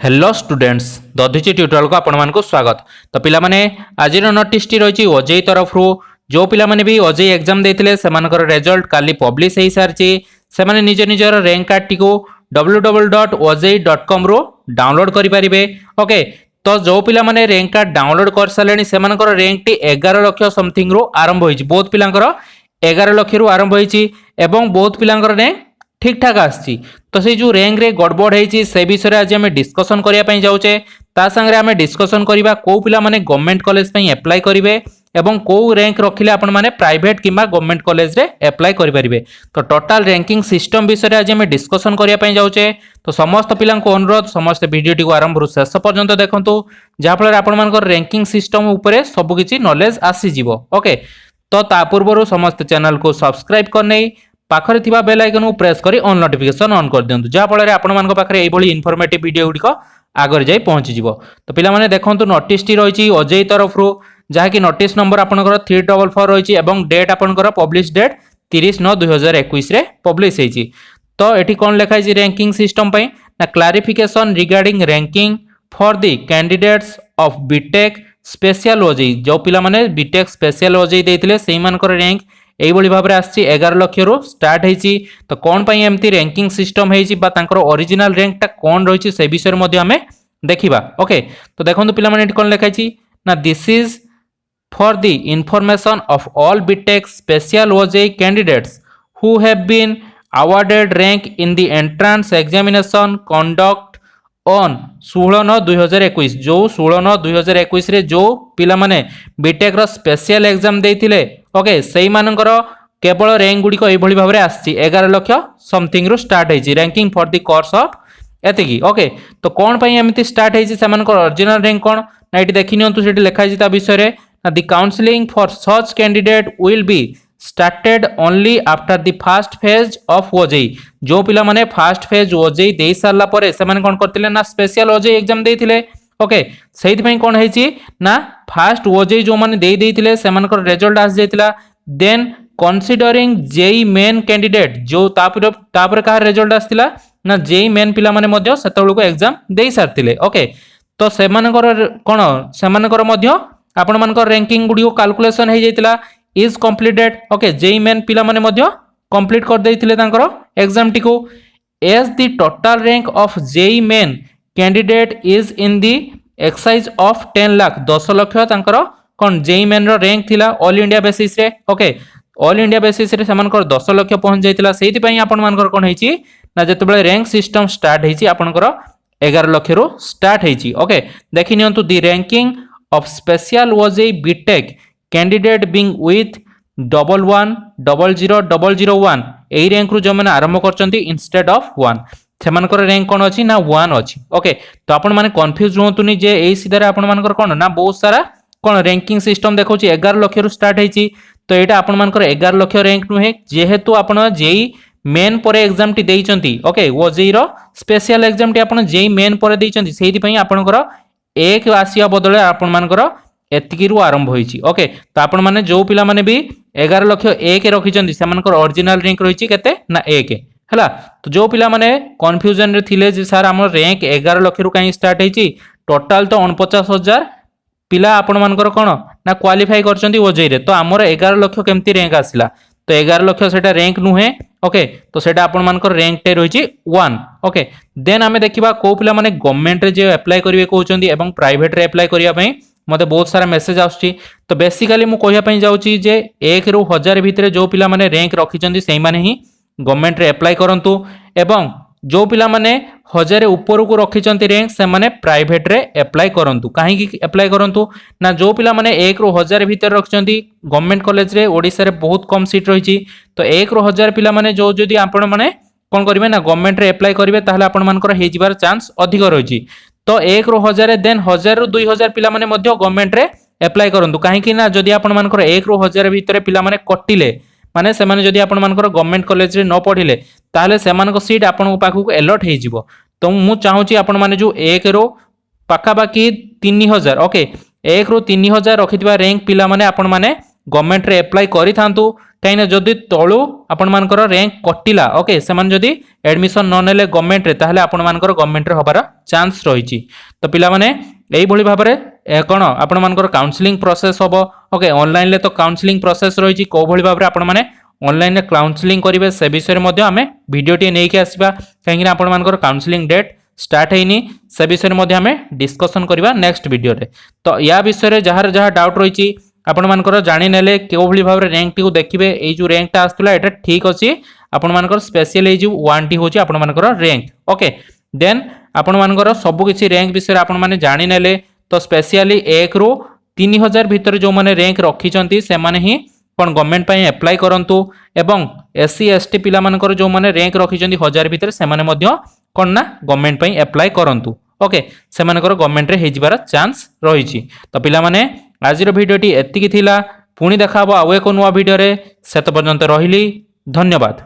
Hello students Dadhichi tutorial को आपण मानक स्वागत। तो पिला माने आज नोटिस टी रही ओजेई तरफ जो पिला माने भी ओजेई एग्जाम देथिले सेमानकर रिजल्ट काली पब्लिश हेई सारची। से माने निज निजर रैंक कार्ड टी को www.ojee.com रो डाउनलोड करि परिबे। ओके, तो जो पिला माने रैंक कार्ड डाउनलोड कर सालेनी सेमानकर रैंक टी 11 लाख समथिंग रो आरंभ होईची। बहुत पिलांकर 11 लाख रो आरंभ होईची एवं बहुत पिलांकर रैंक ठीक ठाक आसी। तो से जो रैंक रे गड़बड़ है से विषय आज आम डिस्कसन करने जाऊे। ता संगे आम डिस्कसन करवा कौ पिला माने गवर्नमेंट कॉलेज पे अप्लाई करेंगे एवं कौ रैंक रखिले आपण माने प्राइवेट किंबा गवर्नमेंट कॉलेज रे अप्लाई करेंगे। तो टोटाल रैंकिंग सिस्टम विषय आज आम डिस्कसन करने जाऊे। तो समस्त पिला अनुरोध समस्त वीडियो को आरंभ शेष पर्यंत देखूँ जहाँफल आपण रैंकिंग सिस्टम उपरे सबकि नॉलेज आसीज। ओके, तो ता पूर्व समस्त चैनल को सब्सक्राइब करने पाखरे थिबा बेल आइकन को प्रेस करी ऑन नोटिफिकेशन ऑन कर दियंतु जहाँ फल आपण मानक पाखरे एई भली इन्फॉर्मेटिव वीडियो गुडिक आगर जाई पहुंची जिवो। तो पिला माने देखंतु नोटिस टी रही ओजेई तरफ जहाँ की नोटिस नंबर आपनकर 344 रही एवं डेट आपनकर पब्लिश डेट 30/9/2021 रे पब्लिश हेची। तो एठी कोन लिखाई छि रैंकिंग सिस्टम पई ना clarification regarding ranking for the candidates of BTech special OJEE. जो पिला माने बीटेक स्पेशल ओजेई देथिले सेही मानकर रैंक एइबोली भाबरे आछि 11 लाख रो स्टार्ट हेछि। तो कोन पई एम्ति रैंकिंग सिस्टम हेछि बा तांकर ओरिजिनल रैंक ता कोन रहिछि से विषय मध्ये हमें देखिबा। ओके, तो देखंतु पिला माने कोन लिखा छि ना this is for the information of all BTech special OJEE candidates who have been awarded rank in the entrance examination conduct on 16/9/2021। जो 16/9/2021 रे जो पिला माने बीटेक रो स्पेशल एग्जाम देथिले ओके सही मानकर केवल रैंक गुडी को एई भली भाबरे आछि 11 लाख समथिंग रो स्टार्ट हेछि ranking for the course of एतिकी। ओके, तो कोन पई एमिति स्टार्ट हेछि सेमानकर ओरिजिनल रैंक कोन ना एटी देखि नियंतु सेठी लिखा हेछि ता विषय रे ना the counselling for such candidate will be started only after the first phase of OJEE. जो पिला माने फर्स्ट फेज ओजेई देई सारला परे से माने कोन करतिले ना स्पेशल ओजेई एग्जाम देथिले। ओके, सेहित पई कोन हेछि ना फर्स्ट ओजेई जो माने देई देथिले सेमानकर रिजल्ट आस जायतिला। Then considering JEE main candidate जो तापर का रिजल्ट आस्तिला ना जेई मेन पिला माने मध्य सेतबेल को एग्जाम देई सारतिले। ओके, तो सेमानकर कोन सेमानकर मध्य आपण मानकर रैंकिंग गुडी को कैलकुलेशन हे जायतिला is completed. Okay, JEE main पिला माने मध्य कंप्लीट कर देथिले तांकर एग्जाम टिको as the total rank of JEE main candidate is in the excise of 10 lakh 10 lakh तांकर कोन जेई मेन रो रैंक थिला ऑल इंडिया बेसिस रे। ओके, ऑल इंडिया बेसिस रे सेमानकर 10 लाख पहुंच जायतिला। सेहिति पई आपण मानकर कोन हेछि ना जेतेबेले रैंक सिस्टम स्टार्ट हेछि आपनकर 11 लाख रो स्टार्ट हेछि। ओके, देखि नियंतु the ranking of special OJEE BTech candidate being with 11000001 एई रैंक रु जो माने आरंभ करचंती इंस्टेड ऑफ 1 सेमानकर रैंक कोन अछि ना 1 अछि। ओके, तो आपण माने कंफ्यूज होंतुनी जे एई सीधारे आपण मानकर कोन ना बहुत सारा कोन रैंकिंग सिस्टम देखौछि 11 लाख रु स्टार्ट हेछि। तो एटा आपण मानकर 11 लाख रैंक नुहे जेहेतु आपण जेई मेन परे एग्जाम टी देइचंती। ओके, ओजेई रो स्पेशल एग्जाम टी आपण जेई मेन परे देइचंती सेहिति पई आपणकर 1 आसिया बदले आपण मानकर एतिकी रु आरंभ होईछि। ओके, तो आपण माने जो पिला माने भी 11 लाख 1 रखिचंती सेमानकर ओरिजिनल रैंक रहिछि केते ना 1 हला। तो जो पिला माने कंफ्यूजन रे थिले जे सर हमर रैंक 11 लाख रु काई स्टार्ट हेछि टोटल तो 49,000 पिला आपण मानकर कोन ना क्वालिफाई करचंती ओजेई रे। तो हमर 11 लाख केमती रैंक आसिला तो 11 लाख सेटा रैंक नुहे। ओके, तो सेटा आपण मानकर रैंक टे रहिछि 1। ओके, देन हमें देखिबा को पिला माने गवर्नमेंट रे जे अप्लाई करिवे कहउचंती एवं प्राइवेट रे अप्लाई करिया पई मते बहुत सारा मेसेज आउछि। तो बेसिकली मु कहिया पई जाउछि जे 1 रु 1000 भितरे जो पिला माने रैंक रखिचंती सेही माने ही गवर्नमेंट रे अप्लाई करंतु एवं जो पिला माने 1000 ऊपर को रखिचंती रैंक से माने प्राइवेट रे अप्लाई करंतु। काहे की अप्लाई करंतु ना जो पिला माने 1 रु 1000 भितर रखिचंती गवर्नमेंट कॉलेज रे ओडिसा रे बहुत कम सीट रहिछि। तो 1 रु 1000 पिला माने जो जदी आपण माने कोन करिवे ना गवर्नमेंट रे अप्लाई करिवे ताहले आपण मानकर हे जिबार चांस अधिक रहिछि। तो 1 रु 1000 देन 1000 रु 2000 पिला माने मध्य गवर्नमेंट रे अप्लाई करंतु। काहे की ना जदी आपण मानकर 1 रु 1000 भितर पिला माने कटिले माने से माने जदी आपण मानकर गवर्नमेंट कॉलेज रे न पढिले ताहले सेमानक सीट आपण पाखु को अलॉट हे जिवो। तो मु चाहूची आपण माने जो 1 रु पाखा बाकी 3000 ओके 1 रु 3000 रखितबा रैंक पिला माने आपण माने गवर्नमेंट रे अप्लाई करि थांतु कहीं जदि तळु आपण मानकर रैंक कटिला ओके से माने जदि एडमिशन न नेले गवर्नमेंट रे ताहले आपण मानकर गवर्नमेंट रे हबार चांस रहिछि। तो पिला माने एई भली भाबरे कोन आपण मानकर काउंसलिंग प्रोसेस हबो ओके ऑनलाइन ले तो काउंसलिंग प्रोसेस रहिछि को भली भाबरे आपण माने ऑनलाइन रे काउंसलिंग करिवे से विषय रे मध्ये हमें वीडियो टी नै के आसीबा कहीं आपण मानकर काउंसलिंग डेट स्टार्ट हैनी से विषय रे मध्ये हमें डिस्कशन करबा नेक्स्ट वीडियो रे। तो या विषय रे जहार जहार डाउट रहिछि आपण मानकर जानि नेले केउ भली भाबरे रैंक टी को देखिबे एई जो रैंक ता आस्तला एटा ठीक अछि आपण मानकर स्पेशल एई जो 1 टी होछि आपण मानकर रैंक ओके देन आपण मानकर सब किछि रैंक विषय रे आपण माने जानि नेले तो स्पेशली 1 रो 3000 भितर जो माने रैंक रखिचंती से माने ही कोन गवर्नमेंट पई अप्लाई करंतु एवं एससी एसटी पिला मानकर जो माने रैंक रखिचंती 1000 भितर से माने मध्य कोन ना गवर्नमेंट पई अप्लाई करंतु ओके से मानकर गवर्नमेंट रे हे जिबार चांस रहिछि। तो पिला माने आजिर भिडियोटी एतिकी थिला पुणी देखाबो आउ एको नुवा भिडियो रे सेत पर्यंत रहिली धन्यवाद।